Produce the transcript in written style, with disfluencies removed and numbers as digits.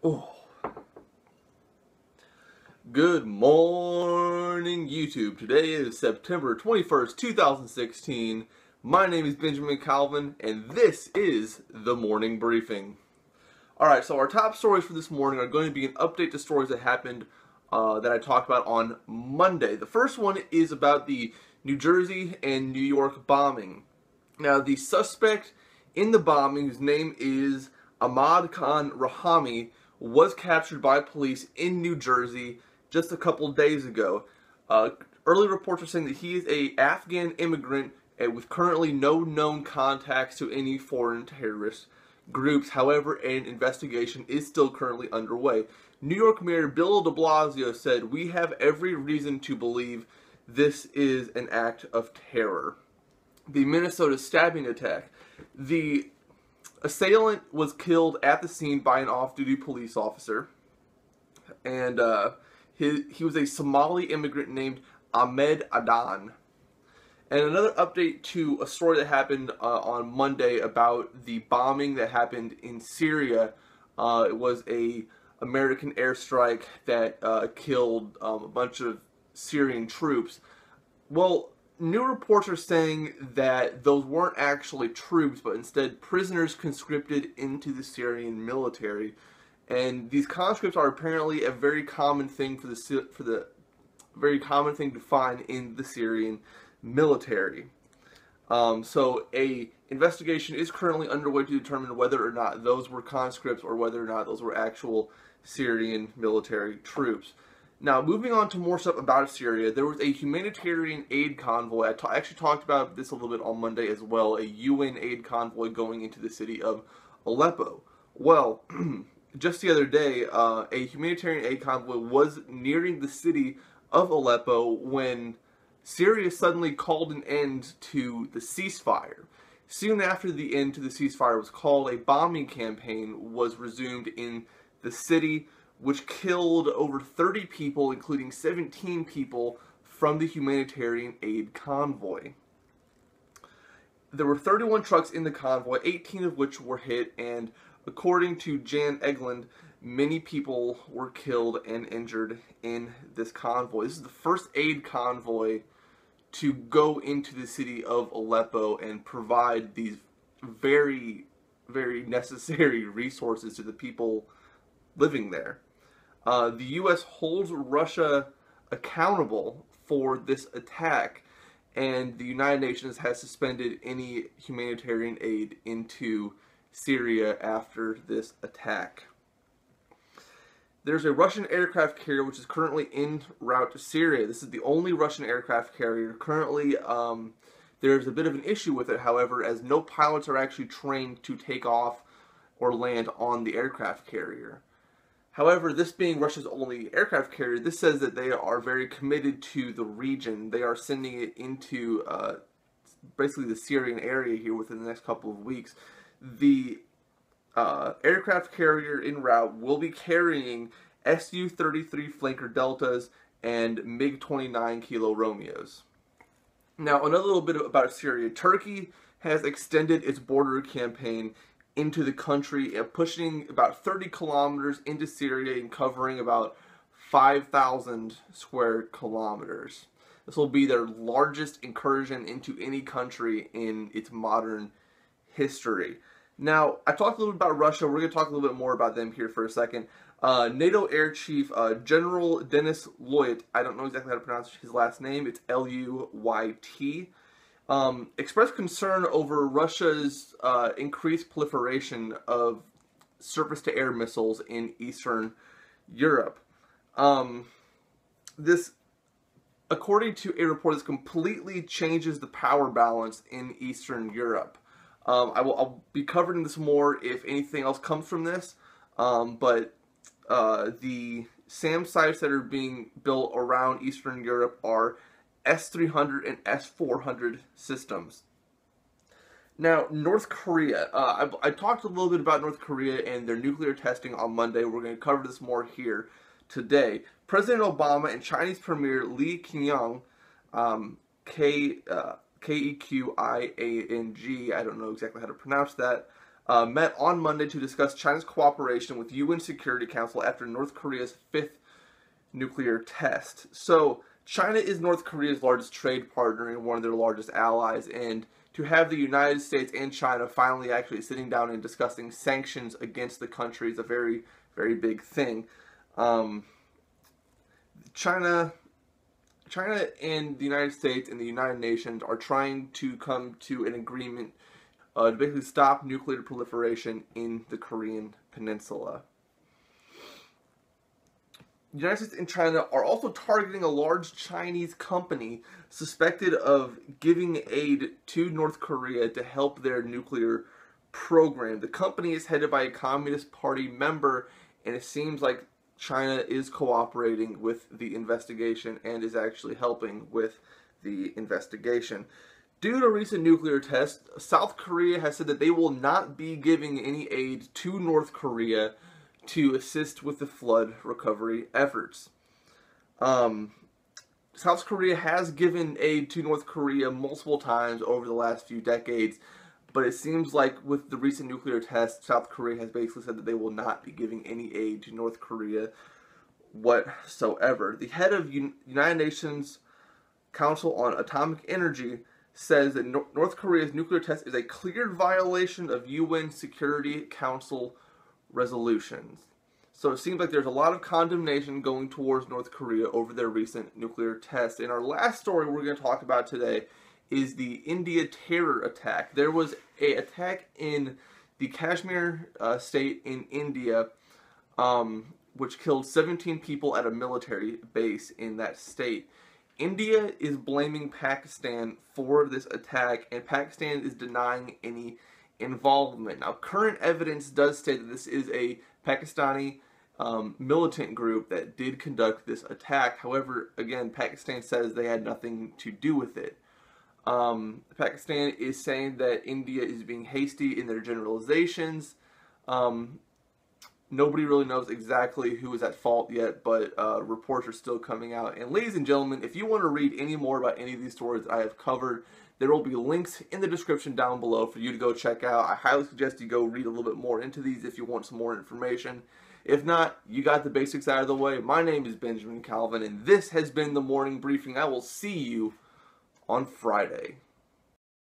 Oh. Good morning, YouTube. Today is September 21st, 2016. My name is Benjamin Calvin, and this is the Morning Briefing. Alright, so our top stories for this morning are going to be an update to stories that happened that I talked about on Monday. The first one is about the New Jersey and New York bombing. Now, the suspect in the bombing, whose name is Ahmad Khan Rahami, was captured by police in New Jersey just a couple days ago. Early reports are saying that he is an Afghan immigrant with currently no known contacts to any foreign terrorist groups. However, an investigation is still currently underway. New York Mayor Bill de Blasio said, "We have every reason to believe this is an act of terror." The Minnesota stabbing attack. The assailant was killed at the scene by an off-duty police officer, and he was a Somali immigrant named Ahmed Adan. And another update to a story that happened on Monday about the bombing that happened in Syria. It was a American airstrike that killed a bunch of Syrian troops. Well, new reports are saying that those weren't actually troops, but instead prisoners conscripted into the Syrian military. And these conscripts are apparently a very common thing very common thing to find in the Syrian military. So a investigation is currently underway to determine whether or not those were conscripts or whether or not those were actual Syrian military troops. Now, moving on to more stuff about Syria, there was a humanitarian aid convoy. I actually talked about this a little bit on Monday as well, a UN aid convoy going into the city of Aleppo. Well, just the other day, a humanitarian aid convoy was nearing the city of Aleppo when Syria suddenly called an end to the ceasefire. Soon after the end to the ceasefire was called, a bombing campaign was resumed in the city, which killed over 30 people, including 17 people from the humanitarian aid convoy. There were 31 trucks in the convoy, 18 of which were hit, and according to Jan Egeland, many people were killed and injured in this convoy. This is the first aid convoy to go into the city of Aleppo and provide these very, very necessary resources to the people living there. The U.S. holds Russia accountable for this attack, and the United Nations has suspended any humanitarian aid into Syria after this attack. There's a Russian aircraft carrier which is currently en route to Syria. This is the only Russian aircraft carrier. Currently, there's a bit of an issue with it, however, as no pilots are actually trained to take off or land on the aircraft carrier. However, this being Russia's only aircraft carrier, this says that they are very committed to the region. They are sending it into basically the Syrian area here within the next couple of weeks. The aircraft carrier en route will be carrying Su-33 Flanker Deltas and MiG-29 Kilo Romeos. Now, another little bit about Syria. Turkey has extended its border campaign into the country, pushing about 30 kilometers into Syria and covering about 5,000 square kilometers. This will be their largest incursion into any country in its modern history. Now, I talked a little bit about Russia. We're going to talk a little bit more about them here for a second. NATO Air Chief General Denis Luyt, I don't know exactly how to pronounce his last name, it's L-U-Y-T, expressed concern over Russia's increased proliferation of surface-to-air missiles in Eastern Europe. This, according to a report, this completely changes the power balance in Eastern Europe. I'll be covering this more if anything else comes from this, but the SAM sites that are being built around Eastern Europe are S-300 and S-400 systems. Now, North Korea. I talked a little bit about North Korea and their nuclear testing on Monday. We're going to cover this more here today. President Obama and Chinese Premier Li Keqiang, K-E-Q-I-A-N-G, I don't know exactly how to pronounce that, met on Monday to discuss China's cooperation with UN Security Council after North Korea's fifth nuclear test. So China is North Korea's largest trade partner and one of their largest allies, and to have the United States and China finally actually sitting down and discussing sanctions against the country is a very, very big thing. China and the United States and the United Nations are trying to come to an agreement to basically stop nuclear proliferation in the Korean Peninsula. The United States and China are also targeting a large Chinese company suspected of giving aid to North Korea to help their nuclear program. The company is headed by a Communist Party member, and it seems like China is cooperating with the investigation and is actually helping with the investigation. Due to recent nuclear tests, South Korea has said that they will not be giving any aid to North Korea to assist with the flood recovery efforts. South Korea has given aid to North Korea multiple times over the last few decades, but it seems like with the recent nuclear tests, South Korea has basically said that they will not be giving any aid to North Korea whatsoever. The head of United Nations Council on Atomic Energy says that North Korea's nuclear test is a clear violation of UN Security Council resolutions. So it seems like there's a lot of condemnation going towards North Korea over their recent nuclear tests. And our last story we're going to talk about today is the India terror attack. There was an attack in the Kashmir state in India, which killed 17 people at a military base in that state. India is blaming Pakistan for this attack, and Pakistan is denying any involvement. Now, current evidence does state that this is a Pakistani militant group that did conduct this attack. However, again, Pakistan says they had nothing to do with it. Pakistan is saying that India is being hasty in their generalizations. Nobody really knows exactly who is at fault yet, but reports are still coming out. And ladies and gentlemen, if you want to read any more about any of these stories that I have covered, there will be links in the description down below for you to go check out. I highly suggest you go read a little bit more into these if you want some more information. If not, you got the basics out of the way. My name is Benjamin Calvin, and this has been the Morning Briefing. I will see you on Friday.